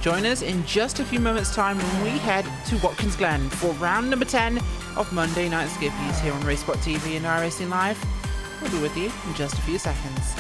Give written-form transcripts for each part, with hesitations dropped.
Join us in just a few moments' time when we head to Watkins Glen for round number 10 of Monday Night Skippys here on RaceSpot TV and iRacing Live. We'll be with you in just a few seconds.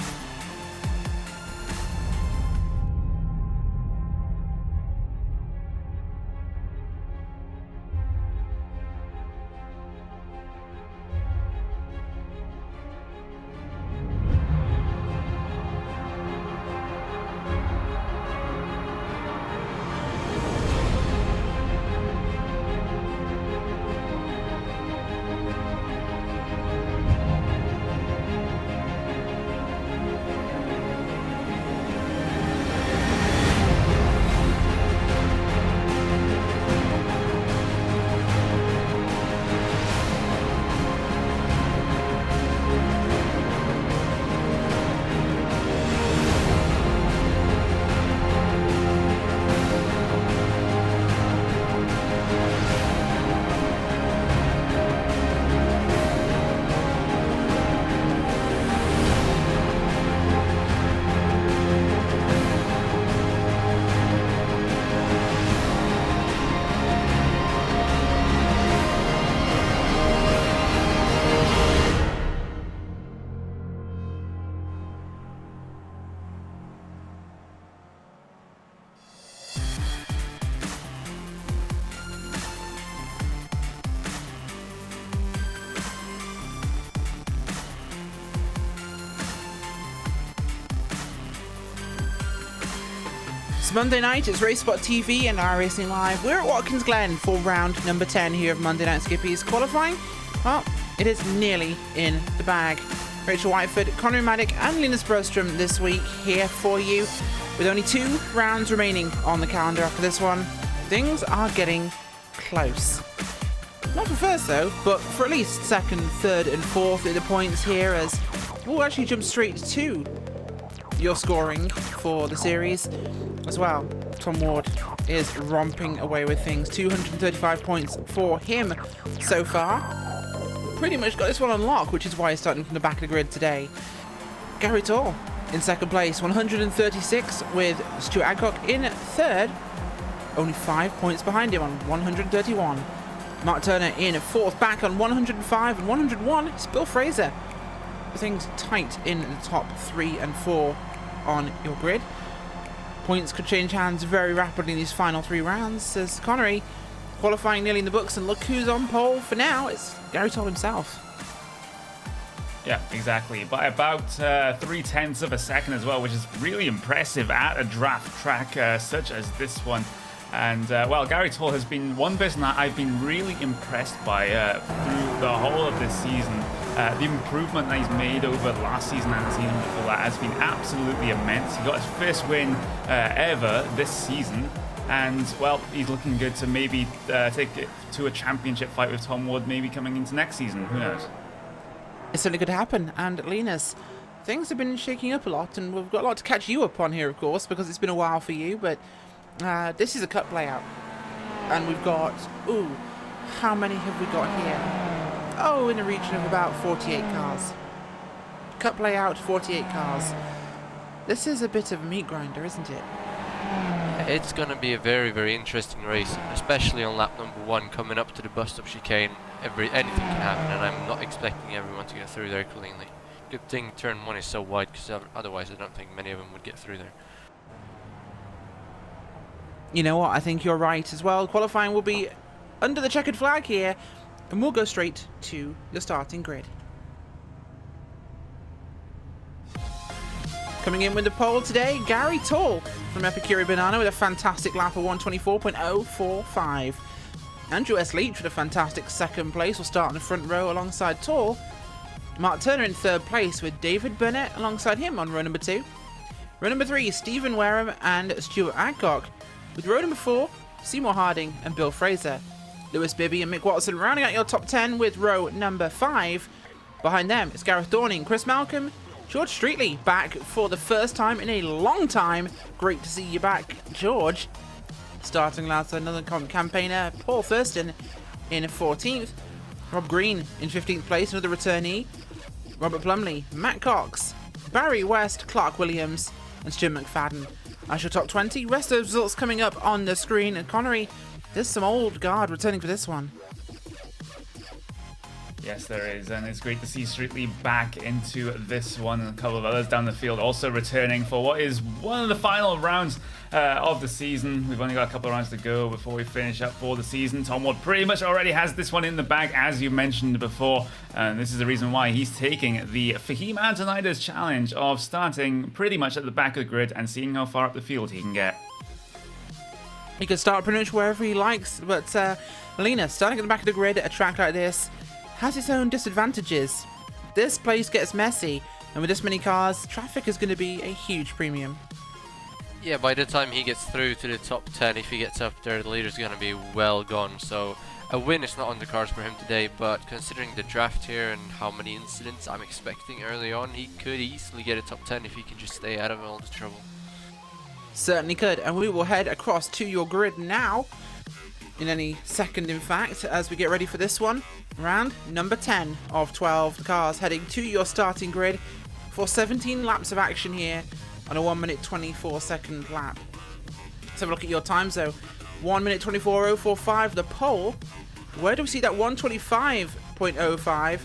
It's Monday night, it's RaceSpot TV and iRacing Live. We're at Watkins Glen for round number 10 here of Monday Night Skippys. Qualifying, well, it is nearly in the bag. Rachel Whiteford, Conor Maddock and Linus Brostrom this week here for you. With only 2 rounds remaining on the calendar after this one, things are getting close. Not for first though, but for at least second, third and fourth in the points here, as we'll actually jump straight to your scoring for the series as well. Tom Ward is romping away with things. 235 points for him so far. Pretty much got this one on lock, which is why he's starting from the back of the grid today. Gary Tall in second place, 136, with Stuart Adcock in third, only 5 points behind him on 131. Mark Turner in fourth, back on 105 and 101. It's Bill Fraser. Things tight in the top 3 and 4 on your grid. Points could change hands very rapidly in these final 3 rounds, as Connery qualifying nearly in the books, and look who's on pole for now. It's Gary Toll himself. Yeah, exactly. By about 0.3 of a second as well, which is really impressive at a draft track such as this one. And, well, Gary Toll has been one person that I've been really impressed by through the whole of this season. The improvement that he's made over last season and the season before that has been absolutely immense. He got his first win ever this season. And, well, he's looking good to maybe take it to a championship fight with Tom Ward maybe coming into next season. Who knows? It certainly could happen. And Linus, things have been shaking up a lot, and we've got a lot to catch you up on here, of course, because it's been a while for you. But this is a cup layout. And we've got, how many have we got here? Oh, in a region of about 48 cars. Cup layout, 48 cars. This is a bit of a meat grinder, isn't it? It's going to be a very, very interesting race, especially on lap number 1 coming up to the bus-stop chicane. Anything can happen, and I'm not expecting everyone to get through there cleanly. Good thing turn 1 is so wide, because otherwise I don't think many of them would get through there. You know what, I think you're right as well. Qualifying will be under the checkered flag here, and we'll go straight to your starting grid. Coming in with the pole today, Gary Tall from Epicure Banana with a fantastic lap of 124.045. Andrew S. Leach with a fantastic second place will start in the front row alongside Tall. Mark Turner in third place with David Burnett alongside him on row number 2. Row number 3, Stephen Wareham and Stuart Adcock. With row number 4, Seymour Harding and Bill Fraser. Lewis Bibby and Mick Watson rounding out your top 10 with row number 5. Behind them, it's Gareth Dorning, Chris Malcolm, George Streetley back for the first time in a long time. Great to see you back, George. Starting alongside another campaigner, Paul Thurston in 14th. Rob Green in 15th place, another returnee. Robert Plumley, Matt Cox, Barry West, Clark Williams and Stuart McFadden That's your top 20. Rest of the results coming up on the screen. And Connery, there's some old guard returning for this one. Yes, there is, and it's great to see Streetley back into this one, and a couple of others down the field also returning for what is one of the final rounds of the season. We've only got a couple of rounds to go before we finish up for the season. Tom Ward pretty much already has this one in the bag, as you mentioned before, and this is the reason why he's taking the Fahim Antonides challenge of starting pretty much at the back of the grid and seeing how far up the field he can get. He can start pretty much wherever he likes, but Alina, starting at the back of the grid at a track like this, has its own disadvantages. This place gets messy, and with this many cars, traffic is going to be a huge premium. Yeah, by the time he gets through to the top 10, if he gets up there, the leader's going to be well gone. So a win is not on the cards for him today, but considering the draft here and how many incidents I'm expecting early on, he could easily get a top 10 if he can just stay out of all the trouble. Certainly could, and we will head across to your grid now, in any second in fact, as we get ready for this one. Round number 10 of 12 cars heading to your starting grid for 17 laps of action here on a 1 minute 24 second lap. Let's have a look at your times though. 1 minute 24.045 the pole. Where do we see that 125.05?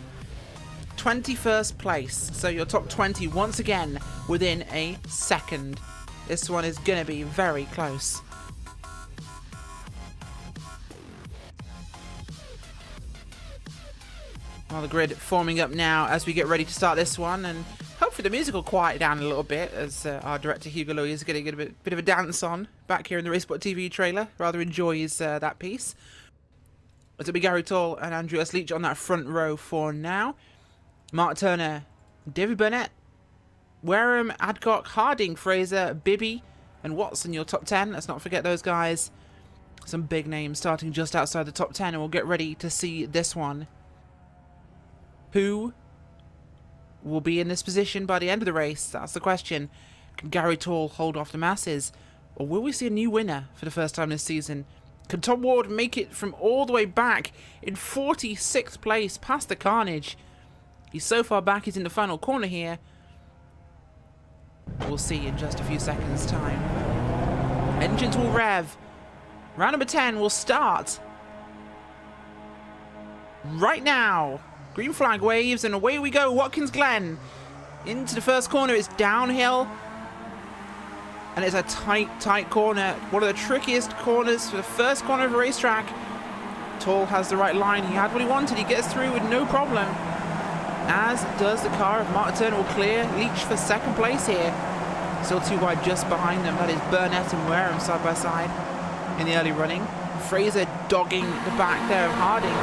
21st place. So your top 20 once again within a second. This one is going to be very close. Well, the grid forming up now as we get ready to start this one, and hopefully the music will quiet down a little bit as our director Hugo Louis is getting a bit of a dance on back here in the Racesport TV trailer. Rather enjoys that piece. It'll be Gary Tall and Andrew S. Leach on that front row for now. Mark Turner, David Burnett, Wareham, Adcock, Harding, Fraser, Bibby, and Watson, your top 10. Let's not forget those guys. Some big names starting just outside the top 10, and we'll get ready to see this one. Who will be in this position by the end of the race? That's the question. Can Gary Tall hold off the masses? Or will we see a new winner for the first time this season? Can Tom Ward make it from all the way back in 46th place past the carnage? He's so far back, he's in the final corner here. We'll see in just a few seconds' time. Engines will rev. Round number 10 will start right now. Green flag waves, and away we go. Watkins Glen into the first corner. It's downhill, and it's a tight corner. One of the trickiest corners for the first corner of a racetrack. Tall has the right line. He had what he wanted. He gets through with no problem, as does the car of Mark Turner. Will clear Leach for second place here. Still too wide just behind them. That is Burnett and Wareham side by side in the early running. Fraser dogging the back there of Harding.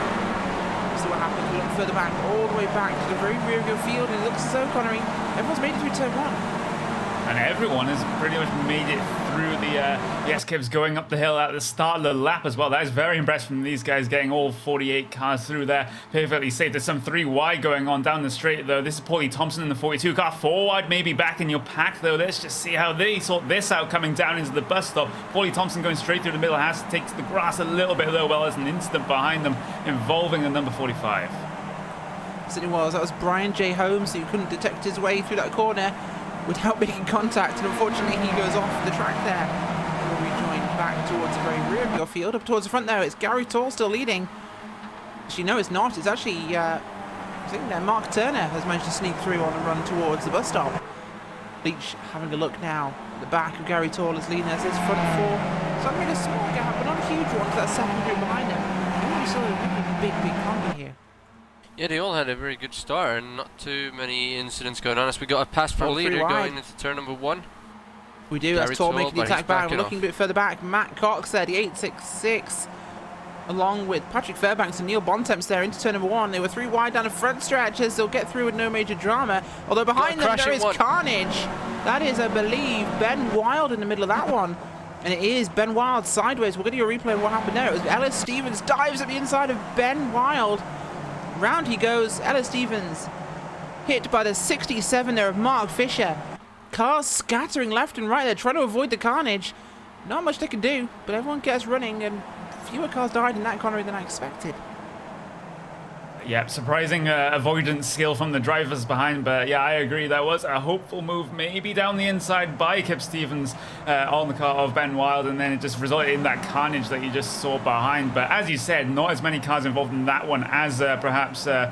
See what happens. We look further back, all the way back to the very rear of your field, and it looks as though, Connery, everyone's made it through turn 1. And everyone has pretty much made it through the S-Kibs going up the hill at the start of the lap as well. That is very impressive from these guys, getting all 48 cars through there perfectly safe. There's some 3 wide going on down the straight though. This is Paulie Thompson in the 42 car. 4 wide maybe back in your pack though. Let's just see how they sort this out coming down into the bus stop. Paulie Thompson going straight through the middle, has to take to the grass a little bit though. Well, there's an incident behind them involving the number 45. Certainly was. That was Brian J. Holmes, who couldn't detect his way through that corner without making contact, and unfortunately he goes off the track there. We'll rejoin back towards the very rear of your field. Up towards the front there, it's Gary Tall still leading. Actually, no, it's not. It's actually, I think Mark Turner has managed to sneak through on a run towards the bus stop. Leach having a look now at the back of Gary Tall as leading as his front 4. So I mean, a small gap, but not a huge one to that second group behind him. I think we saw a really big combo here. Yeah, they all had a very good start and not too many incidents going on as we got a pass for leader going into turn number 1. We do. That's Tall making the attack back. We're looking a bit further back. Matt Cox there, the 866, along with Patrick Fairbanks and Neil Bontemps there into turn number 1. They were 3 wide down the front stretch as they'll get through with no major drama. Although behind them there is carnage. That is, I believe, Ben Wild in the middle of that one. And it is Ben Wild sideways. We're going to do a replay of what happened there. It was Ellis Stevens dives at the inside of Ben Wild. Round he goes. Ellis Stevens hit by the 67 there of Mark Fisher. Cars scattering left and right. They're trying to avoid the carnage. Not much they can do, but everyone gets running, and fewer cars died in that corner than I expected. Yeah, surprising avoidance skill from the drivers behind, but yeah, I agree. That was a hopeful move, maybe down the inside by Kip Stevens on the car of Ben Wild, and then it just resulted in that carnage that you just saw behind. But as you said, not as many cars involved in that one as perhaps there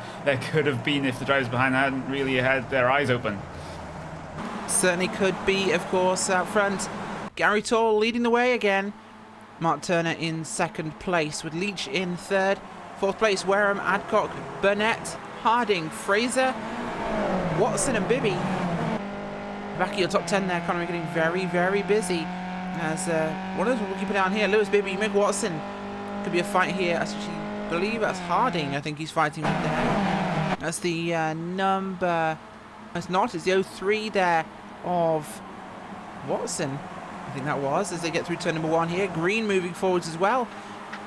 could have been if the drivers behind hadn't really had their eyes open. Certainly could be, of course, out front. Gary Tall leading the way again. Mark Turner in second place with Leach in third. Fourth place, Wareham, Adcock, Burnett, Harding, Fraser, Watson and Bibby. Back at your top 10 there, Conor, getting very, very busy. As one of those we'll keep it down here, Lewis, Bibby, Mick Watson. Could be a fight here. I actually believe that's Harding, I think he's fighting with there. That's the number... It's not, it's the 03 there of Watson. I think that was, as they get through turn number 1 here. Green moving forwards as well.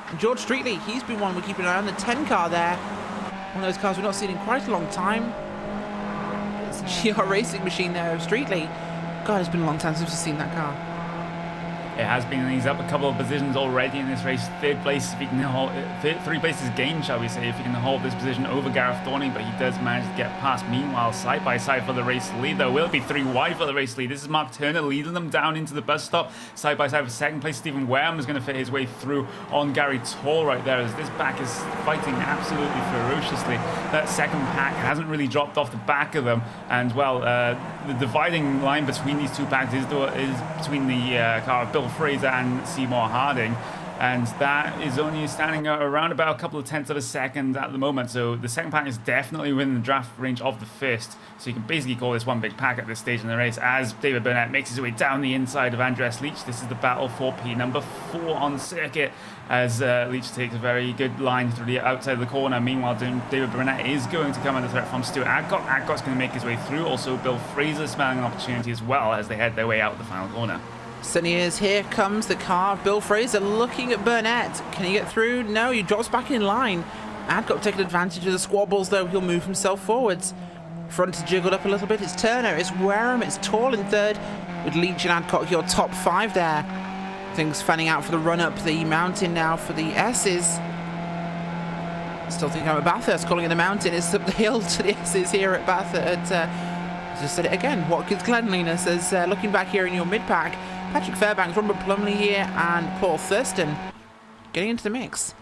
And George Streetley, he's been one we're keeping an eye on. The 10 car there. One of those cars we've not seen in quite a long time. It's a GR racing machine there of Streetley. God, it's been a long time since we've seen that car. It has been, and he's up a couple of positions already in this race. Third place, if he can hold, 3 places gained, shall we say, if he can hold this position over Gareth Thorning, but he does manage to get past. Meanwhile, side by side for the race lead, there will be 3 wide for the race lead. This is Mark Turner leading them down into the bus stop. Side by side for second place, Stephen Wareham is going to fit his way through on Gary Tall right there, as this pack is fighting absolutely ferociously. That second pack hasn't really dropped off the back of them, and well, the dividing line between these 2 packs is between the car of Bill Fraser and Seymour Harding, and that is only standing around about a couple of tenths of a second at the moment. So the second pack is definitely within the draft range of the first, so you can basically call this one big pack at this stage in the race, as David Burnett makes his way down the inside of Andreas Leach. This is the battle for P number 4 on circuit, as Leach takes a very good line through the outside of the corner. Meanwhile, David Burnett is going to come under threat from Stuart Adcock. Adcock's going to make his way through. Also, Bill Fraser smelling an opportunity as well as they head their way out of the final corner. Certainly is. Here comes the car of Bill Fraser looking at Burnett. Can he get through? No, he drops back in line. Adcock taking advantage of the squabbles, though. He'll move himself forwards. Front is jiggled up a little bit. It's Turner, it's Wareham, it's Tall in third, with Leach and Adcock your top 5 there. Things fanning out for the run up the mountain now for the S's. Still thinking I'm at Bathurst, calling it the mountain. It's up the hill to the S's here at Bathurst. Just said it again. Watkins Cleanliness says, looking back here in your mid-pack, Patrick Fairbanks, Robert Plumley here, and Paul Thurston getting into the mix.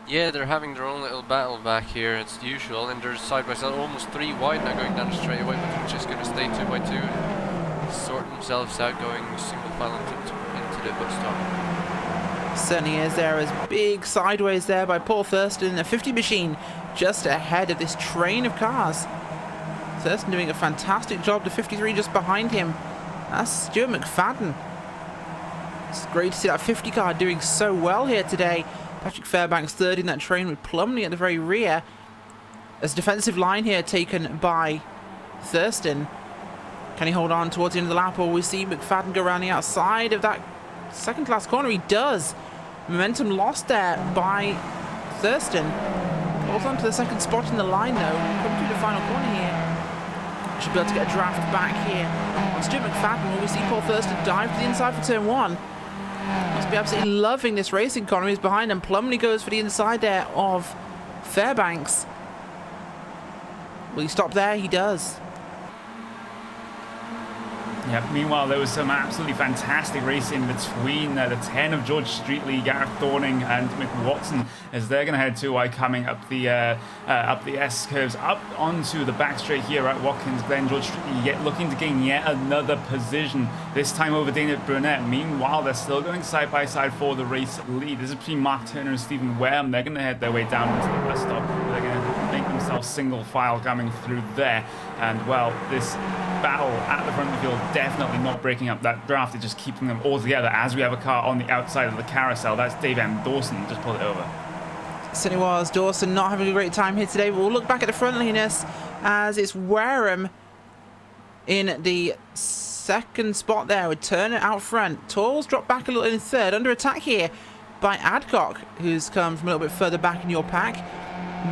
Yeah, they're having their own little battle back here, it's usual, and they're side by side, almost 3 wide now going down the straightaway, but they're just going to stay 2 by 2 and sort themselves out going single file into the bus stop. Certainly is. There is big sideways there by Paul Thurston, a 50 machine just ahead of this train of cars. Thurston doing a fantastic job, the 53 just behind him. That's Stuart McFadden. It's great to see that 50 car doing so well here today. Patrick Fairbanks third in that train with Plumley at the very rear. There's a defensive line here taken by Thurston. Can he hold on towards the end of the lap, or we see McFadden go around the outside of that second class corner? He does. Momentum lost there by Thurston. Holds on to the second spot in the line though. Coming through the final corner here. Should be able to get a draft back here on Stuart McFadden, where we see Paul Thurston dive to the inside for turn 1. Must be absolutely loving this racing. Economy is behind him. Plumley goes for the inside there of Fairbanks. Will he stop there? He does. Yeah, meanwhile, there was some absolutely fantastic racing between the 10 of George Streetley, Gareth Thorning, and Mick Watson, as they're going to head 2 coming up the S curves, up onto the back straight here at Watkins Glen. George Streetley looking to gain yet another position, this time over David Burnett. Meanwhile, they're still going side by side for the race lead. This is between Mark Turner and Stephen Wareham. They're going to head their way down into the bus stop. They're going to make themselves single file coming through there. And well, this battle at the front of the field definitely not breaking up that draft, it's just keeping them all together as we have a car on the outside of the carousel. That's Dave M. Dawson, just pull it over. Certainly was. Dawson not having a great time here today, but we'll look back at the friendliness as it's Wareham in the second spot there with Turner out front. Tall's dropped back a little in third, under attack here by Adcock, who's come from a little bit further back in your pack.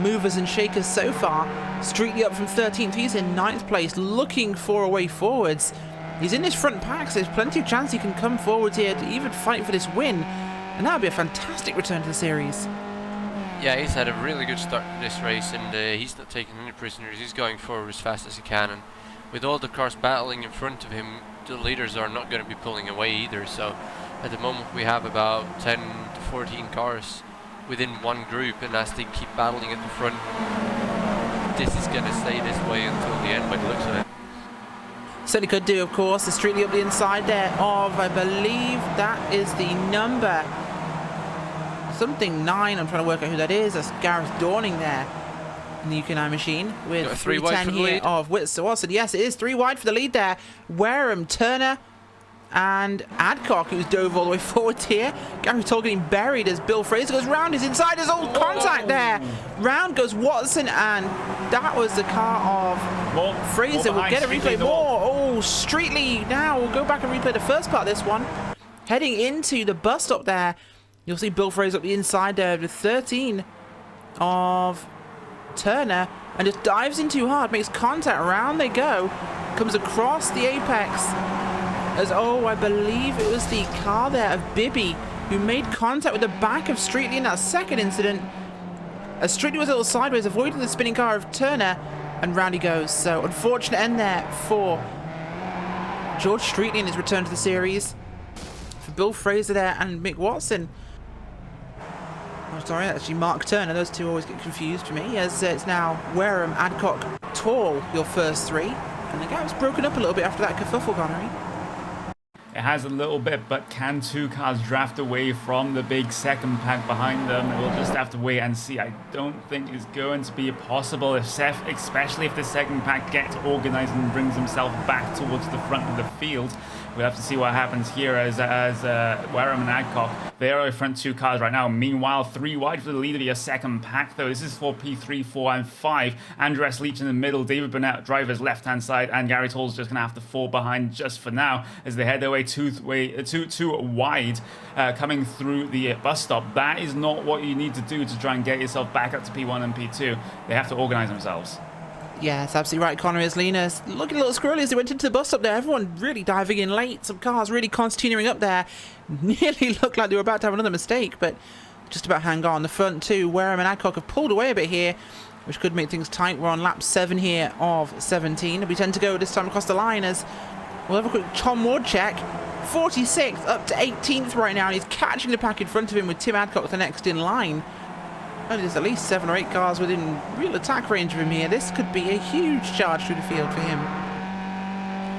Movers and shakers so far. Streetley up from 13th, he's in 9th place, looking for a way forwards. He's in his front pack, so there's plenty of chance he can come forwards here to even fight for this win, and that would be a fantastic return to the series. Yeah, he's had a really good start to this race, and he's not taking any prisoners. He's going forward as fast as he can, and with all the cars battling in front of him, the leaders are not going to be pulling away either. So at the moment we have about 10 to 14 cars within one group, and as they keep battling at the front, this is going to stay this way until the end by the looks of it. Certainly could do, of course. The Streetly up the inside there of, I believe that is the number something 9. I'm trying to work out who that is. That's Gareth Dorning there in the UK&I machine with 310 here of Wilson. Yes, it is 3 wide for the lead there. Wareham, Turner, and Adcock, who's dove all the way forward here. Gary Toll getting buried as Bill Fraser goes round his inside. There's all contact there. Round goes Watson, and that was the car of Fraser. We'll get a replay more. Oh, Streetly now. We'll go back and replay the first part of this one. Heading into the bus stop there. You'll see Bill Fraser up the inside there with 13 of Turner, and just dives in too hard, makes contact. Around they go. Comes across the apex. As, I believe it was the car there of Bibby who made contact with the back of Streetly in that second incident. As Streetly was a little sideways, avoiding the spinning car of Turner, and round he goes. So unfortunate end there for George Streetly in his return to the series. For Bill Fraser there and Mick Watson. Oh, sorry, actually Mark Turner. Those two always get confused for me, as it's now Wareham, Adcock, Tall, your first 3. And the gap's broken up a little bit after that kerfuffle, Connery. It has a little bit, but can 2 cars draft away from the big second pack behind them? We'll just have to wait and see. I don't think it's going to be possible, if Seth, especially if the second pack gets organized and brings himself back towards the front of the field. We'll have to see what happens here as Wareham and Adcock, they are in front 2 cars right now. Meanwhile, 3 wide for the lead of your second pack, though. This is for P3, 4, and 5. Andres Leach in the middle, David Burnett, driver's left-hand side, and Gary Toll's just going to have to fall behind just for now as they head their way too wide, coming through the bus stop. That is not what you need to do to try and get yourself back up to P1 and P2. They have to organize themselves. Yeah, it's absolutely right, Connor. As Lena's looking a little squirrely as they went into the bus stop there. Everyone really diving in late. Some cars really concertinaing up there. Nearly looked like they were about to have another mistake, but just about hang on. The front 2, Wareham and Adcock have pulled away a bit here, which could make things tight. We're on lap 7 here of 17. We tend to go this time across the line as we'll have a quick Tom Ward check. 46th up to 18th right now, and he's catching the pack in front of him with Tim Adcock the next in line. And there's at least 7 or 8 cars within real attack range of him here. This could be a huge charge through the field for him.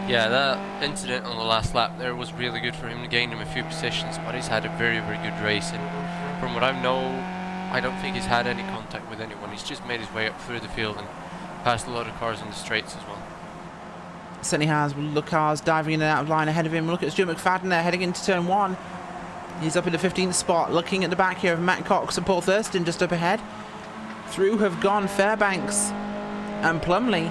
Yeah, that incident on the last lap there was really good for him to gain him a few positions, but he's had a very, very good race, and from what I know, I don't think he's had any contact with anyone. He's just made his way up through the field and passed a lot of cars in the straights as well. Certainly has. The cars diving in and out of line ahead of him. Look at Stuart McFadden there heading into turn 1. He's up in the 15th spot, looking at the back here of Matt Cox and Paul Thurston just up ahead. Through have gone Fairbanks and Plumley.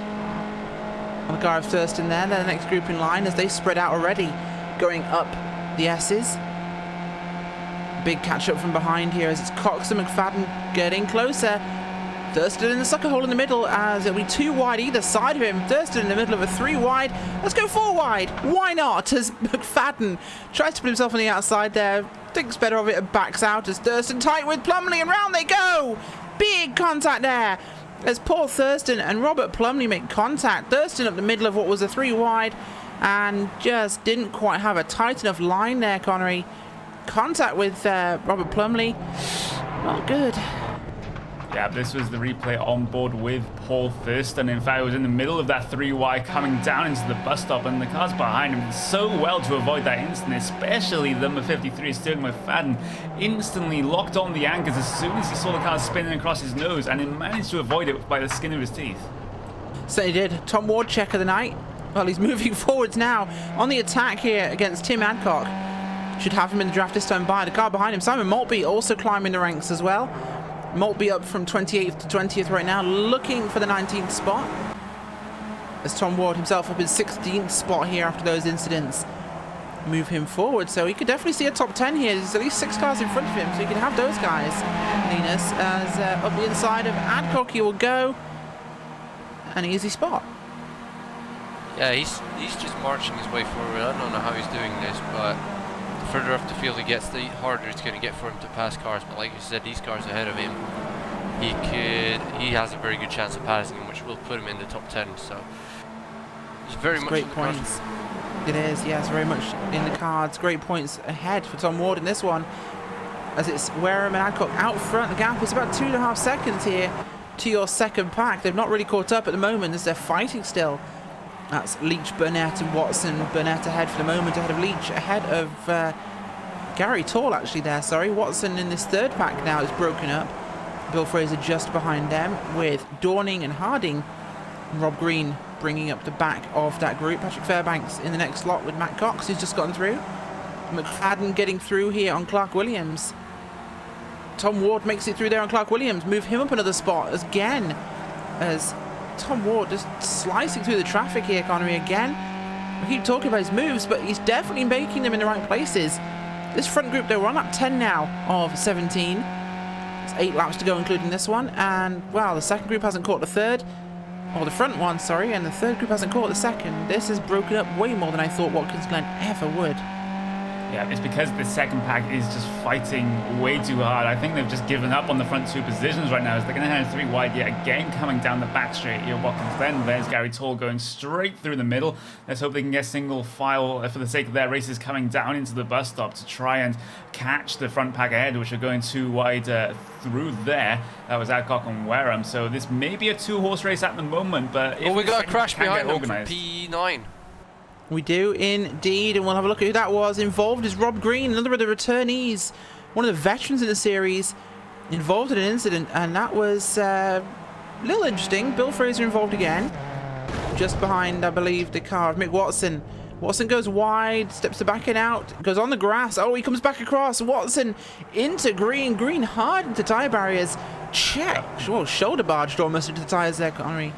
On the car of Thurston there, they're the next group in line as they spread out already, going up the S's. Big catch up from behind here as it's Cox and McFadden getting closer. Thurston in the sucker hole in the middle as it'll be 2 wide either side of him. Thurston in the middle of a 3 wide. Let's go 4 wide. Why not? As McFadden tries to put himself on the outside there. Thinks better of it and backs out as Thurston tight with Plumley, and round they go. Big contact there as Paul Thurston and Robert Plumley make contact. Thurston up the middle of what was a 3 wide and just didn't quite have a tight enough line there, Connery. Contact with Robert Plumley. Not good. Yeah, this was the replay on board with Paul Thurston. In fact, it was in the middle of that 3 wide coming down into the bus stop, and the cars behind him did so well to avoid that incident, especially the number 53 Sterling McFadden instantly locked on the anchors as soon as he saw the car spinning across his nose, and he managed to avoid it by the skin of his teeth. So he did. Tom Ward check of the night. Well, he's moving forwards now on the attack here against Tim Adcock. Should have him in the draft this time by the car behind him. Simon Maltby also climbing the ranks as well. Maltby up from 28th to 20th right now, looking for the 19th spot. As Tom Ward himself up in 16th spot here after those incidents move him forward. So he could definitely see a top 10 here. There's at least 6 cars in front of him, so he can have those guys. Linus, as up the inside of Adcock he will go. An easy spot. Yeah, he's just marching his way forward. I don't know how he's doing this, but the further up the field he gets, the harder it's going to get for him to pass cars. But like you said, these cars ahead of him he has a very good chance of passing him, which will put him in the top 10. So it's very much great points. It is, yes, very much in the cards. Great points ahead for Tom Ward in this one, as it's Wareham and Adcock out front. The gap is about 2.5 seconds here to your second pack. They've not really caught up at the moment as they're fighting still. That's Leach, Burnett and Watson. Burnett ahead for the moment, ahead of Leach, ahead of Gary Tall actually there, sorry. Watson in this third pack now is broken up. Bill Fraser just behind them with Dorning and Harding. And Rob Green bringing up the back of that group. Patrick Fairbanks in the next slot with Matt Cox, who's just gotten through. McFadden getting through here on Clark Williams. Tom Ward makes it through there on Clark Williams. Move him up another spot again, as Tom Ward just slicing through the traffic here, Connery, again. We keep talking about his moves, but he's definitely making them in the right places. This front group, though, we're on lap 10 now of 17. It's 8 laps to go, including this one. And, well, the second group hasn't caught the third. Or the front one, sorry. And the third group hasn't caught the second. This has broken up way more than I thought Watkins Glen ever would. Yeah, it's because the second pack is just fighting way too hard. I think they've just given up on the front two positions right now, as they're going to have 3 wide yet again coming down the back straight here. Watkins Glen, there's Gary Tall going straight through the middle. Let's hope they can get single file for the sake of their races coming down into the bus stop to try and catch the front pack ahead, which are going too wide through there. That was Adcock and Wareham. So this may be a 2-horse race at the moment, but if we got a crash behind them from organised, P9. We do indeed, and we'll have a look at who that was. Involved is Rob Green, another of the returnees, one of the veterans in the series, involved in an incident, and that was a little interesting. Bill Fraser involved again, just behind, I believe, the car of Mick Watson. Watson goes wide, steps the back end out, goes on the grass. Oh, he comes back across. Watson into Green. Green hard into tyre barriers. Check. Well, shoulder barged almost into the tyres there, Connery.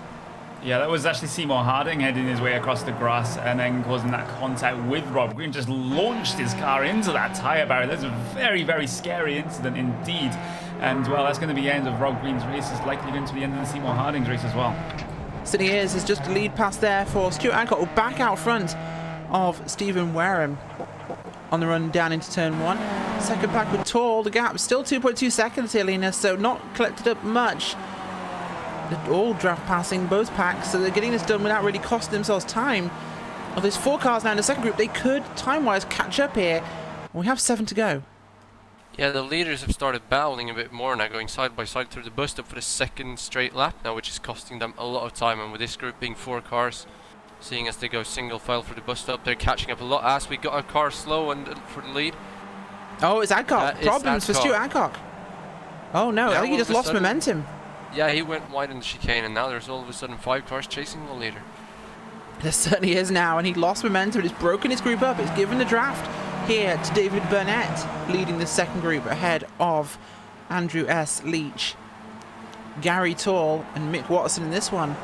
Yeah, that was actually Seymour Harding heading his way across the grass and then causing that contact with Rob Green. Just launched his car into that tyre barrier. That's a very, very scary incident indeed. And, well, that's going to be the end of Rob Green's race. It's likely going to be the end of the Seymour Harding's race as well. Sitting is just a lead pass there for Stuart Adcock, back out front of Stephen Wareham on the run down into turn 1. Second pack with Tall. The gap still 2.2 seconds here, Lena, so not collected up much. They're all draft passing both packs, so they're getting this done without really costing themselves time. Well, there's 4 cars now in the second group. They could, time-wise, catch up here. We have 7 to go. Yeah, the leaders have started battling a bit more now, going side by side through the bus stop for the second straight lap now, which is costing them a lot of time. And with this group being 4 cars, seeing as they go single file for the bus stop, they're catching up a lot. As we got a car slow and for the lead. Oh, it's Adcock. Problems for Stuart Adcock. Oh no, yeah, I think he just lost momentum. Yeah, he went wide in the chicane, and now there's all of a sudden 5 cars chasing the leader. There certainly is now, and he lost momentum. It's broken his group up. It's given the draft here to David Burnett, leading the second group ahead of Andrew S. Leach, Gary Tall, and Mick Watson in this one.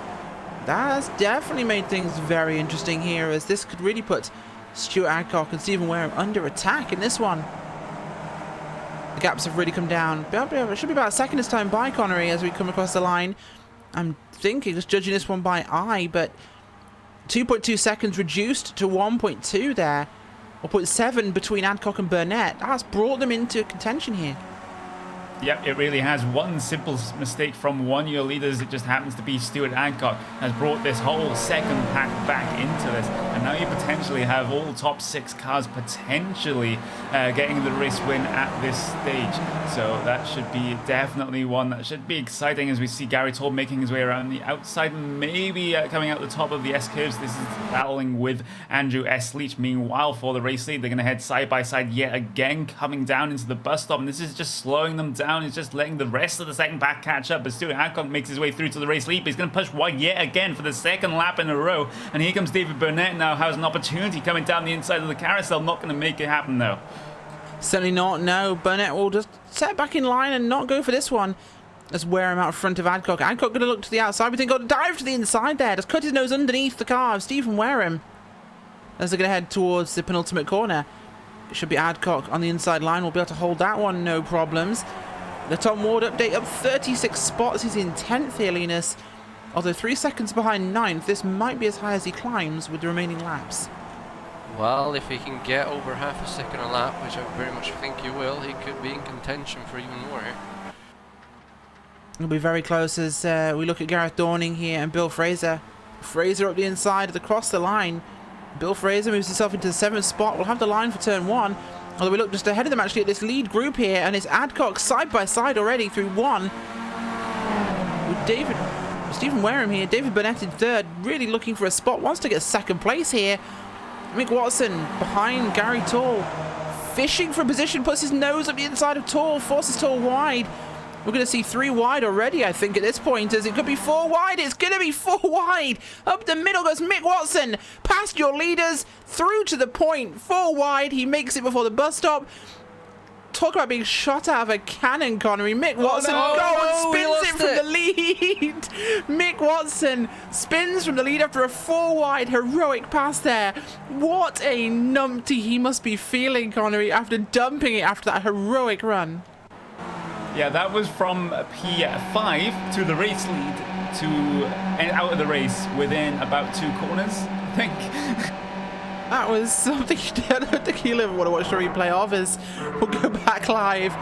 That has definitely made things very interesting here, as this could really put Stuart Adcock and Stephen Wareham under attack in this one. The gaps have really come down. It should be about a second this time by Connery as we come across the line. I'm thinking, just judging this one by eye, but 2.2 seconds reduced to 1.2 there. Or 0.7 between Adcock and Burnett. That's brought them into contention here. Yep, it really has. One simple mistake from one of your leaders, it just happens to be Stuart Adcock, has brought this whole second pack back into this. And now you potentially have all top 6 cars potentially getting the race win at this stage. So that should be definitely one that should be exciting, as we see Gary Tall making his way around the outside, maybe coming out the top of the S-curves. This is battling with Andrew S. Leach. Meanwhile, for the race lead, they're going to head side by side yet again, coming down into the bus stop. And this is just slowing them down. He's just letting the rest of the second pack catch up, but Stuart Adcock makes his way through to the race lead. He's going to push wide yet again for the second lap in a row, and here comes David Burnett now, has an opportunity coming down the inside of the carousel. Not going to make it happen though. Certainly not, no. Burnett will just set back in line and not go for this one, as Wareham out front of Adcock. Adcock going to look to the outside, but then got to dive to the inside there, just cut his nose underneath the car of Stephen Wareham as they're going to head towards the penultimate corner. It should be Adcock on the inside line. We'll be able to hold that one, no problems. The Tom Ward update up 36 spots. He's in 10th here, Linus. Although 3 seconds behind 9th, this might be as high as he climbs with the remaining laps. Well, if he can get over half a second a lap, which I very much think he will, he could be in contention for even more here. It'll be very close as we look at Gareth Dorning here and Bill Fraser. Fraser up the inside of the cross the line. Bill Fraser moves himself into the 7th spot. We'll have the line for turn 1. Although we look just ahead of them actually at this lead group here, and it's Adcock side by side already through 1. With Stephen Wareham here, David Burnett in 3rd, really looking for a spot, wants to get 2nd place here. Mick Watson behind Gary Tall, fishing for a position, puts his nose up the inside of Tall, forces Tall wide. We're going to see 3 wide already, I think, at this point, as it could be 4 wide. It's going to be 4 wide. Up the middle goes Mick Watson, past your leaders, through to the point, 4 wide. He makes it before the bus stop. Talk about being shot out of a cannon, Connery. Mick Watson spins it from the lead. Mick Watson spins from the lead after a 4 wide heroic pass there. What a numpty he must be feeling, Connery, after dumping it after that heroic run. Yeah, that was from P5 to the race lead to and out of the race within about 2 corners, I think. That was something I don't think he'll ever want to watch the replay of, as we'll go back live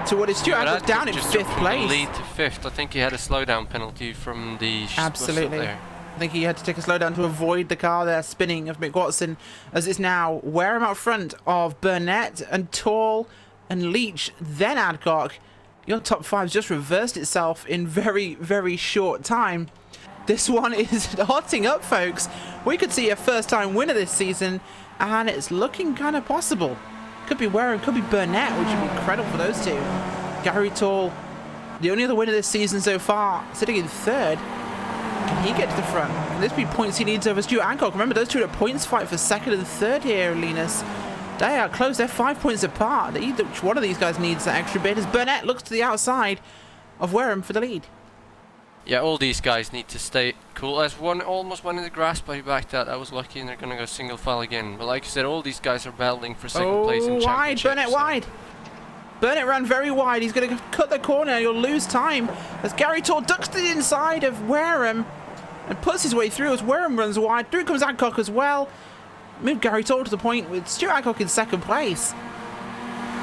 to what is Stuart Adcock down in 5th place. Lead to 5th. I think he had a slowdown penalty from the absolutely there. I think he had to take a slowdown to avoid the car there spinning of Mick Watson, as it's now Wareham out front of Burnett and Tall and Leach, then Adcock. Your top 5's just reversed itself in very, very short time. This one is hotting up, folks. We could see a first-time winner this season, and it's looking kind of possible. Could be Wareham, could be Burnett, which would be incredible for those 2. Gary Tall, the only other winner this season so far, sitting in 3rd. Can he get to the front? Can this be points he needs over Stuart Adcock? Remember, those 2 are a points fight for 2nd and 3rd here, Linus. They are close. They're 5 points apart. Each one of these guys needs that extra bit, as Burnett looks to the outside of Wareham for the lead. Yeah, all these guys need to stay cool. As one almost went in the grass, but he backed out. I was lucky, and they're going to go single file again. But like I said, all these guys are battling for 2nd place in championship. Burnett wide. Burnett ran very wide. He's going to cut the corner. You'll lose time as Gary Tall ducks to the inside of Wareham and puts his way through as Wareham runs wide. Through comes Adcock as well. Moved Gary Tall to the point with Stuart Adcock in 2nd place.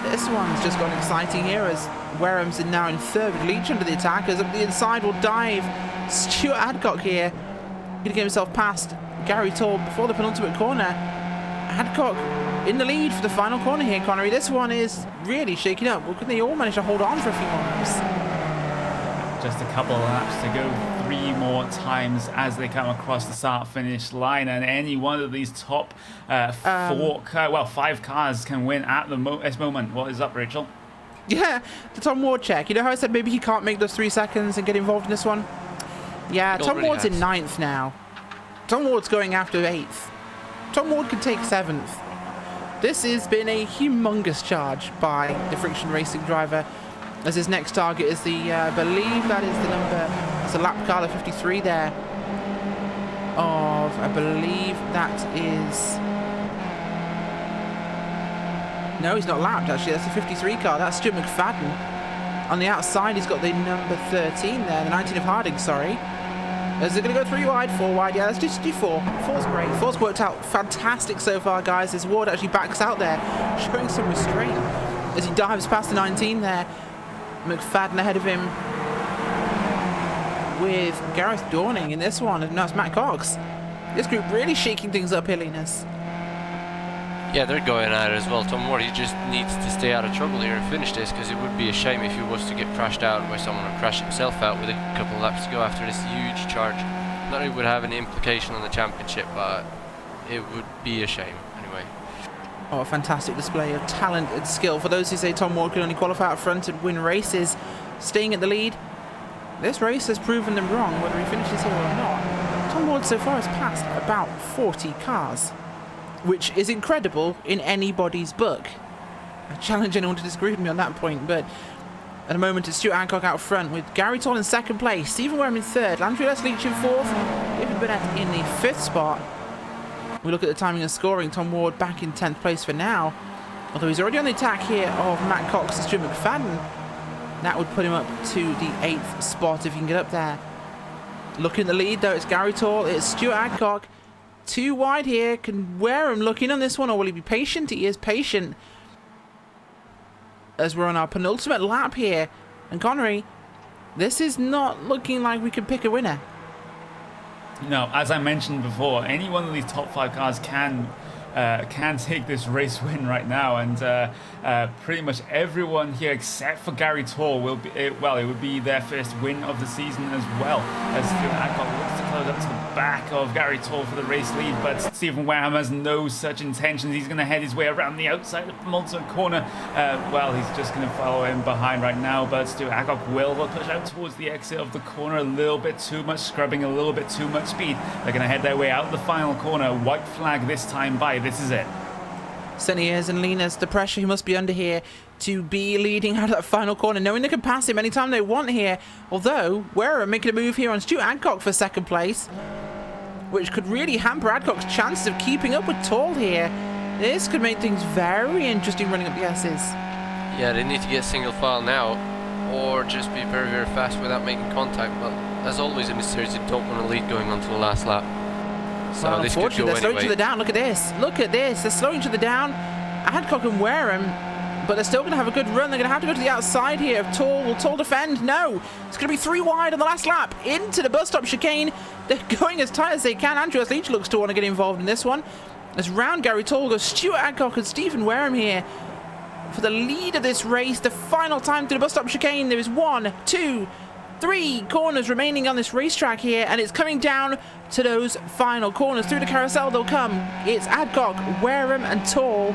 This one's just gone exciting here as Wareham's now in 3rd with Leach under the attackers. Up the inside will dive Stuart Adcock here. He'll get himself past Gary Tall before the penultimate corner. Adcock in the lead for the final corner here, Connery. This one is really shaking up. Well, can they all manage to hold on for a few more laps? Just a couple of laps to go. 3 more times as they come across the start-finish line, and any one of these top 5 cars can win at this moment. What is up, Rachel? Yeah, the Tom Ward check. You know how I said maybe he can't make those 3 seconds and get involved in this one? Yeah, Tom Ward's in 9th now. Tom Ward's going after 8th. Tom Ward can take 7th. This has been a humongous charge by the Friction Racing driver, as his next target is the, I believe that is the number, it's a lap car, the 53 there, of, I believe that is, no, he's not lapped actually, that's the 53 car, that's Stuart McFadden. On the outside he's got the number 13 there, the 19 of Harding, sorry. Is they're going to go 3 wide, 4 wide, yeah, let's just do 4. 4's great, 4's worked out fantastic so far, guys, as Ward actually backs out there, showing some restraint as he dives past the 19 there. McFadden ahead of him with Gareth Dorning in this one, and now it's Matt Cox. This group really shaking things up here, Linus. Yeah, they're going at it as well. Tom Ward, he just needs to stay out of trouble here and finish this, because it would be a shame if he was to get crashed out by someone or crash himself out with a couple of laps to go after this huge charge. Not that it would have any implication on the championship, but it would be a shame anyway. Oh, a fantastic display of talent and skill. For those who say Tom Ward can only qualify up front and win races, staying at the lead, this race has proven them wrong, whether he finishes here or not. Tom Ward so far has passed about 40 cars, which is incredible in anybody's book. I challenge anyone to disagree with me on that point, but at the moment it's Stuart Adcock out front with Gary Tall in 2nd place, Stephen Wareham in 3rd, Landry Leach in 4th, David Burnett in the 5th spot. We look at the timing and scoring. Tom Ward back in 10th place for now, although he's already on the attack here of Matt Cox and Stuart McFadden. That would put him up to the 8th spot if he can get up there. Looking at the lead though, it's Gary Tall, it's Stuart Adcock. 2 wide here. Can Wareham look in on this one, or will he be patient? He is patient. As we're on our penultimate lap here, and Connery, this is not looking like we could pick a winner. No, as I mentioned before, any one of these top 5 cars can take this race win right now, and pretty much everyone here except for Gary Toll will be it would be their first win of the season as well, as Stuart Adcock looks to close up to the back of Gary Toll for the race lead, but Stephen Wareham has no such intentions. He's going to head his way around the outside of the penultimate corner. He's just going to follow him behind right now, but Stuart Adcock will push out towards the exit of the corner a little bit too much, scrubbing a little bit too much speed. They're going to head their way out the final corner. White flag this time by. This is it. Certainly is, and Linus, the pressure he must be under here to be leading out of that final corner, knowing they can pass him anytime they want here. Although, Wareham making a move here on Stuart Adcock for second place, which could really hamper Adcock's chances of keeping up with Toll here. This could make things very interesting running up the S's. Yeah, they need to get single file now, or just be very, very fast without making contact. But as always in this series, you don't want to lead going on to the last lap. So well, this could unfortunately, go they're slowing anyway. each other down. Look at this. Look at this. They're slowing each other down. Adcock and Wareham, but they're still going to have a good run. They're going to have to go to the outside here. If Toll will Toll defend? No. It's going to be 3 wide on the last lap into the bus stop chicane. They're going as tight as they can. Andrew S. Leach looks to want to get involved in this one. As round Gary Toll goes Stuart Adcock and Stephen Wareham here for the lead of this race. The final time through the bus stop chicane. There is 1, 2, 3 corners remaining on this racetrack here, and it's coming down to those final corners. Through the carousel they'll come. It's Adcock, Wareham and Toll,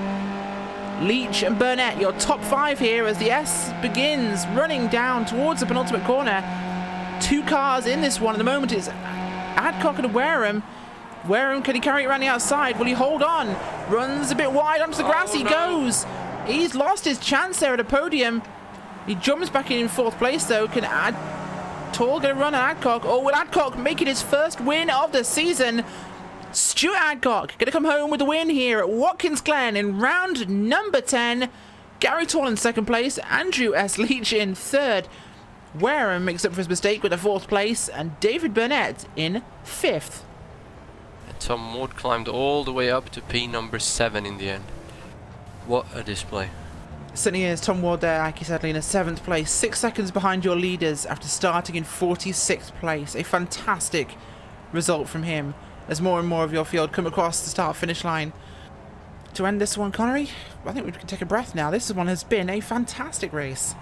Leach and Burnett, your top 5 here as the S begins running down towards the penultimate corner. 2 cars in this one at the moment. It's Adcock and Wareham. Wareham, can he carry it around the outside? Will he hold on? Runs a bit wide onto the grass. He goes. He's lost his chance there at a podium. He jumps back in 4th place though. Can Toll get a run at Adcock, or will Adcock make it his first win of the season? Stuart Adcock going to come home with the win here at Watkins Glen in round number 10. Gary Toll in 2nd place, Andrew S. Leach in 3rd. Wareham makes up for his mistake with a 4th place, and David Burnett in 5th. And Tom Ward climbed all the way up to P number 7 in the end. What a display. Certainly is. Tom Ward there, like you said, in 7th place, 6 seconds behind your leaders after starting in 46th place. A fantastic result from him as more and more of your field come across the start-finish line. To end this one, Connery, I think we can take a breath now. This one has been a fantastic race.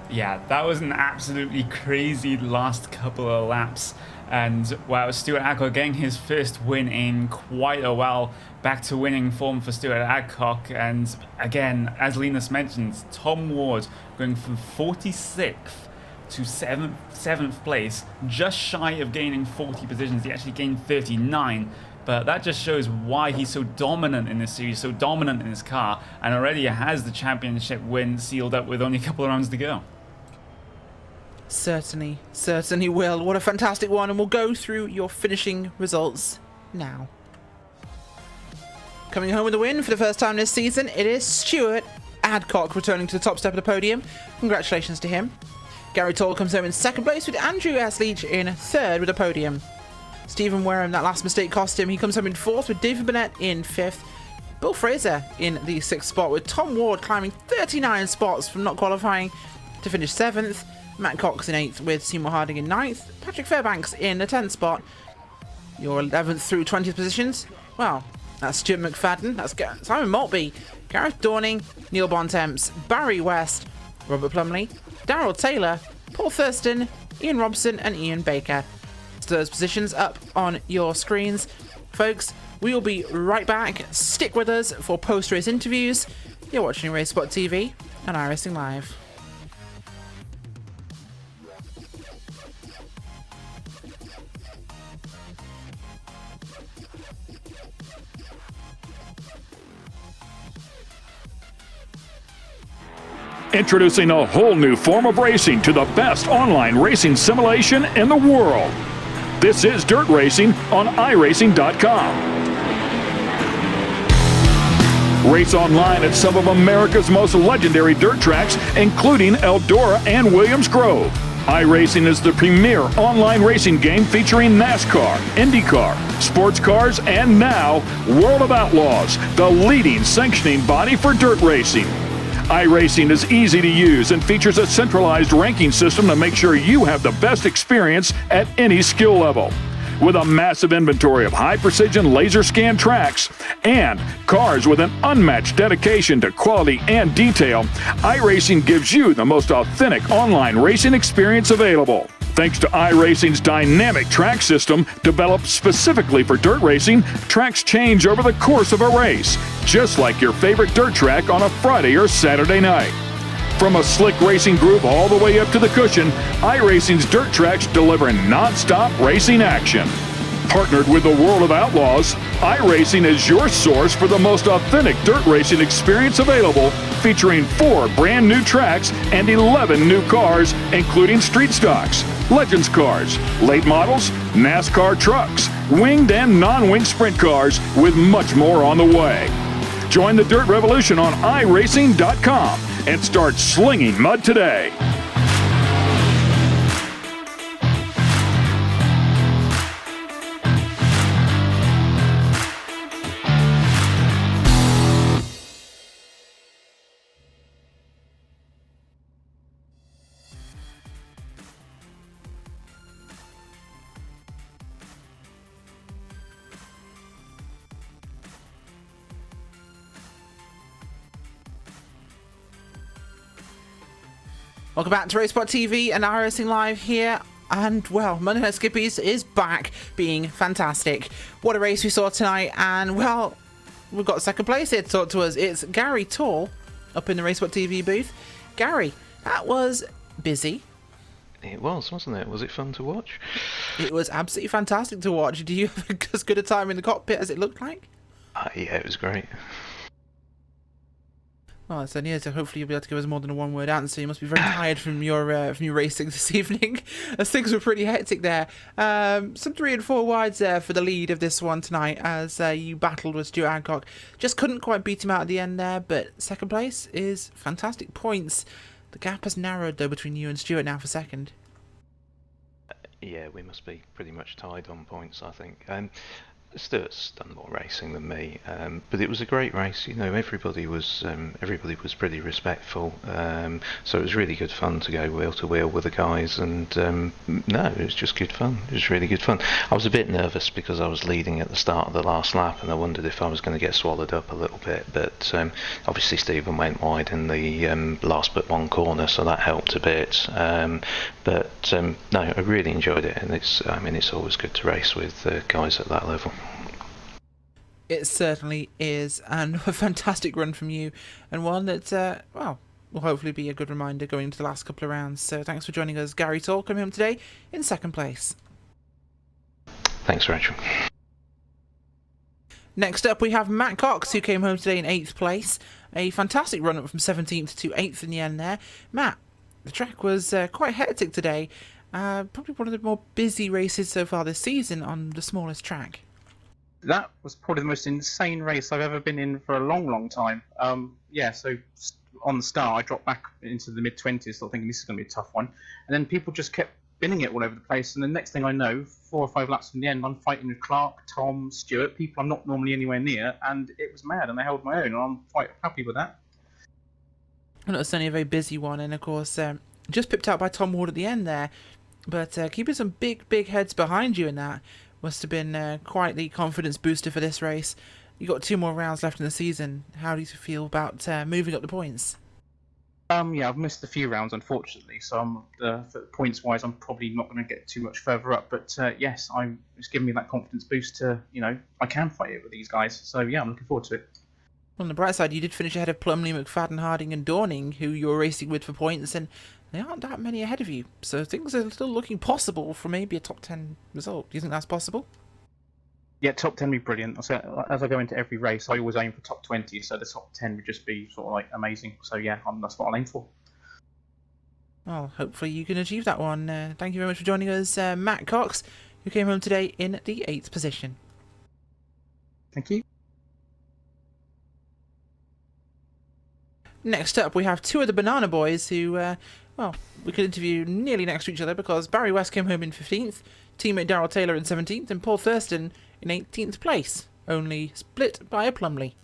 Yeah, that was an absolutely crazy last couple of laps. And wow, Stuart Adcock getting his first win in quite a while. Back to winning form for Stuart Adcock. And again, as Linus mentioned, Tom Ward going from 46th to 7th place, just shy of gaining 40 positions. He actually gained 39. But that just shows why he's so dominant in this series, so dominant in his car, and already has the championship win sealed up with only a couple of rounds to go. Certainly will. What a fantastic one, and we'll go through your finishing results now. Coming home with a win for the first time this season, it is Stuart Adcock returning to the top step of the podium. Congratulations to him. Gary Toll comes home in 2nd place with Andrew S. Leach in 3rd with a podium. Stephen Wareham, that last mistake cost him. He comes home in 4th with David Burnett in 5th. Bill Fraser in the 6th spot with Tom Ward climbing 39 spots from not qualifying to finish 7th. Matt Cox in 8th with Seymour Harding in 9th. Patrick Fairbanks in the 10th spot. Your 11th through 20th positions. Well, that's Stuart McFadden. That's Simon Maltby, Gareth Dorning, Neil Bontemps, Barry West, Robert Plumley, Darryl Taylor, Paul Thurston, Ian Robson and Ian Baker. Those positions up on your screens. Folks, we will be right back. Stick with us for post-race interviews. You're watching RaceSpot TV and iRacing Live. Introducing a whole new form of racing to the best online racing simulation in the world. This is Dirt Racing on iRacing.com. Race online at some of America's most legendary dirt tracks, including Eldora and Williams Grove. iRacing is the premier online racing game featuring NASCAR, IndyCar, sports cars, and now World of Outlaws, the leading sanctioning body for dirt racing. iRacing is easy to use and features a centralized ranking system to make sure you have the best experience at any skill level. With a massive inventory of high-precision laser scan tracks and cars with an unmatched dedication to quality and detail, iRacing gives you the most authentic online racing experience available. Thanks to iRacing's dynamic track system, developed specifically for dirt racing, tracks change over the course of a race, just like your favorite dirt track on a Friday or Saturday night. From a slick racing groove all the way up to the cushion, iRacing's dirt tracks deliver non-stop racing action. Partnered with the World of Outlaws, iRacing is your source for the most authentic dirt racing experience available, featuring 4 brand new tracks and 11 new cars, including street stocks, Legends cars, late models, NASCAR trucks, winged and non-winged sprint cars, with much more on the way. Join the Dirt Revolution on iRacing.com and start slinging mud today. Welcome back to Racespot TV and iRacing Live here. And, well, Monday Night Skippys is back, being fantastic. What a race we saw tonight. And, well, we've got second place here to talk to us. It's Gary Tall up in the Racespot TV booth. Gary, that was busy. It was, wasn't it? Was it fun to watch? It was absolutely fantastic to watch. Do you have as good a time in the cockpit as it looked like? Yeah, it was great. Well, so yeah, so hopefully you'll be able to give us more than a one-word answer. You must be very tired from your racing this evening, as things were pretty hectic there. Some 3 and 4 wides there for the lead of this one tonight, as you battled with Stuart Adcock. Just couldn't quite beat him out at the end there, but second place is fantastic points. The gap has narrowed, though, between you and Stuart now for second. Yeah, we must be pretty much tied on points, I think. Stuart's done more racing than me, but it was a great race. You know, everybody was pretty respectful, so it was really good fun to go wheel to wheel with the guys. And no, it was just good fun. It was really good fun. I was a bit nervous because I was leading at the start of the last lap, and I wondered if I was going to get swallowed up a little bit. But obviously Stephen went wide in the last but one corner, so that helped a bit. But no, I really enjoyed it, and it's always good to race with guys at that level. It certainly is, and a fantastic run from you, and one that, well, will hopefully be a good reminder going into the last couple of rounds. So thanks for joining us, Gary Tall, coming home today in second place. Thanks, Rachel. Next up, we have Matt Cox, who came home today in 8th place. A fantastic run-up from 17th to 8th in the end there. Matt, the track was quite hectic today. Probably one of the more busy races so far this season on the smallest track. That was probably the most insane race I've ever been in for a long, long time. Yeah, so on the start, I dropped back into the mid-20s, so thinking this is going to be a tough one. And then people just kept binning it all over the place. And the next thing I know, 4 or 5 laps from the end, I'm fighting with Clark, Tom, Stuart, people I'm not normally anywhere near. And it was mad, and I held my own, and I'm quite happy with that. Well, it was certainly a very busy one, and of course, just pipped out by Tom Ward at the end there. But keeping some big, big heads behind you in that must have been quite the confidence booster for this race. You got 2 more rounds left in the season. How do you feel about moving up the points? Yeah, I've missed a few rounds, unfortunately. So points-wise, I'm probably not going to get too much further up. But yes, it's giving me that confidence boost to, I can fight it with these guys. So yeah, I'm looking forward to it. On the bright side, you did finish ahead of Plumley, McFadden, Harding and Dorning, who you were racing with for points, and they aren't that many ahead of you. So things are still looking possible for maybe a top 10 result. Do you think that's possible? Yeah, top 10 would be brilliant. So as I go into every race, I always aim for top 20, so the top 10 would just be sort of like amazing. So yeah, that's what I'll aim for. Well, hopefully you can achieve that one. Thank you very much for joining us, Matt Cox, who came home today in the 8th position. Thank you. Next up, we have 2 of the Banana Boys who, well, we could interview nearly next to each other because Barry West came home in 15th, teammate Darrell Taylor in 17th, and Paul Thurston in 18th place, only split by a Plumley.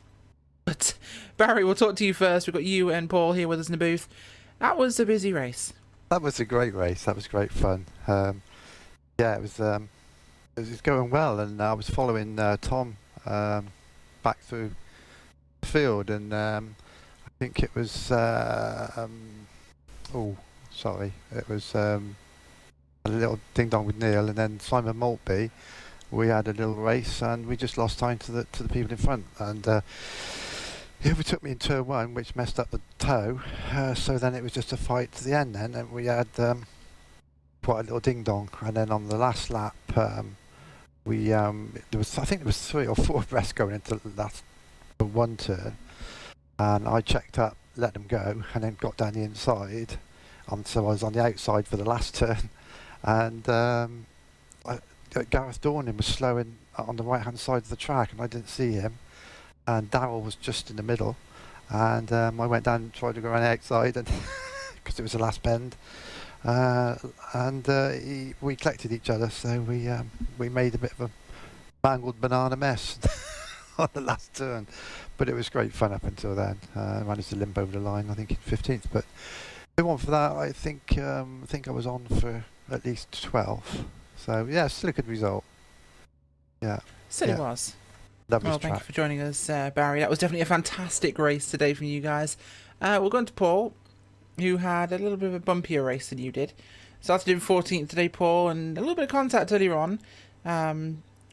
But Barry, we'll talk to you first. We've got you and Paul here with us in the booth. That was a busy race. That was a great race. That was great fun. Yeah, it was going well, and I was following Tom back through the field, and I think it was it was a little ding dong with Neil, and then Simon Maltby. We had a little race, and we just lost time to the people in front, and he overtook me in turn one, which messed up the toe. So then it was just a fight to the end. Then, and we had quite a little ding dong, and then on the last lap, I think there was 3 or 4 abreast going into the last one turn, and I checked up, let them go, and then got down the inside, so I was on the outside for the last turn, and Gareth Dornan was slowing on the right hand side of the track, and I didn't see him, and Darryl was just in the middle, and I went down and tried to go around the outside, and because it was the last bend, and we collected each other, so we made a bit of a mangled banana mess on the last turn, but it was great fun up until then. I managed to limp over the line, I think in 15th, but if it wasn't for that, I think I was on for at least 12. So yeah, still a good result. Yeah. Still it was. Lovely Well, thank you for joining us, Barry. That was definitely a fantastic race today from you guys. We'll go on to Paul, who had a little bit of a bumpier race than you did. Started in 14th today, Paul, and a little bit of contact earlier on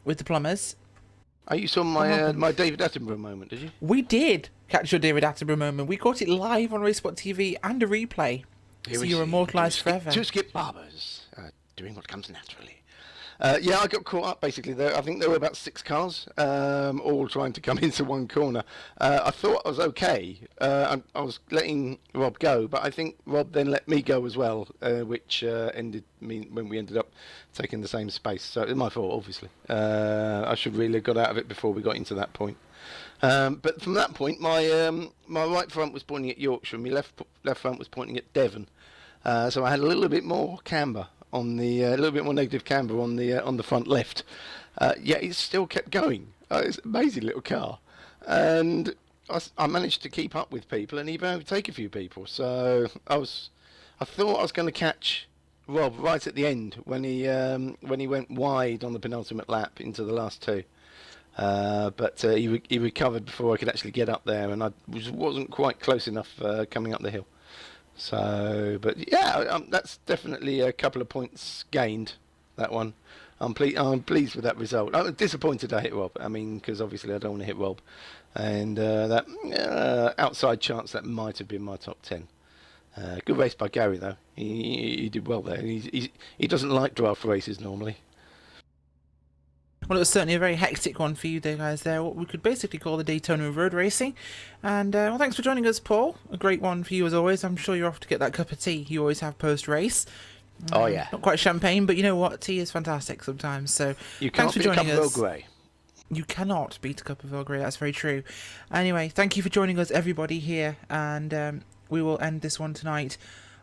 with the plumbers. Oh, you saw my David Attenborough moment, did you? We did catch your David Attenborough moment. We caught it live on Racesport TV and a replay. So you're immortalised forever. 2 skip barbers doing what comes naturally. Yeah, I got caught up basically. I think there were about 6 cars, all trying to come into one corner. I thought I was okay. I was letting Rob go, but I think Rob then let me go as well, which ended when we ended up taking the same space. So it was my fault, obviously. I should really have got out of it before we got into that point. But from that point, my right front was pointing at Yorkshire, and my left front was pointing at Devon. So I had a little bit more camber on the a little bit more negative camber on the front left. Yet it still kept going. It's an amazing little car, and I managed to keep up with people and even overtake a few people. So I thought I was going to catch Rob right at the end when he went wide on the penultimate lap into the last 2. But he recovered before I could actually get up there, and I wasn't quite close enough coming up the hill. So, but yeah, that's definitely a couple of points gained, that one. I'm pleased with that result. I'm disappointed I hit Rob. I mean, because obviously I don't want to hit Rob. And that outside chance that might have been my top 10. Good race by Gary, though. He did well there. He doesn't like draft races normally. Well, it was certainly a very hectic one for you guys there, what we could basically call the Daytona of road racing. And, well, thanks for joining us, Paul. A great one for you as always. I'm sure you're off to get that cup of tea you always have post-race. Oh, yeah. Not quite champagne, but you know what? Tea is fantastic sometimes. So you thanks for joining us. You can't beat a cup of Earl Grey. You cannot beat a cup of Earl Grey, that's very true. Anyway, thank you for joining us, everybody here. And we will end this one tonight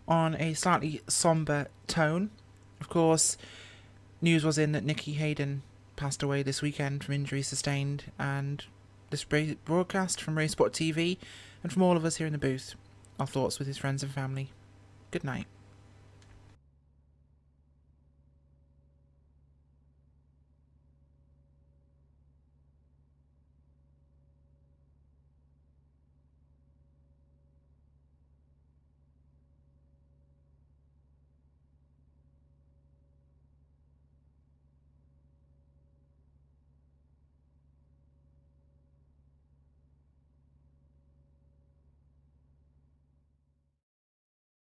on a slightly sombre tone. Of course, news was in that Nicky Hayden passed away this weekend from injuries sustained, and this broadcast from Racesport TV and from all of us here in the booth, our thoughts with his friends and family. Good night.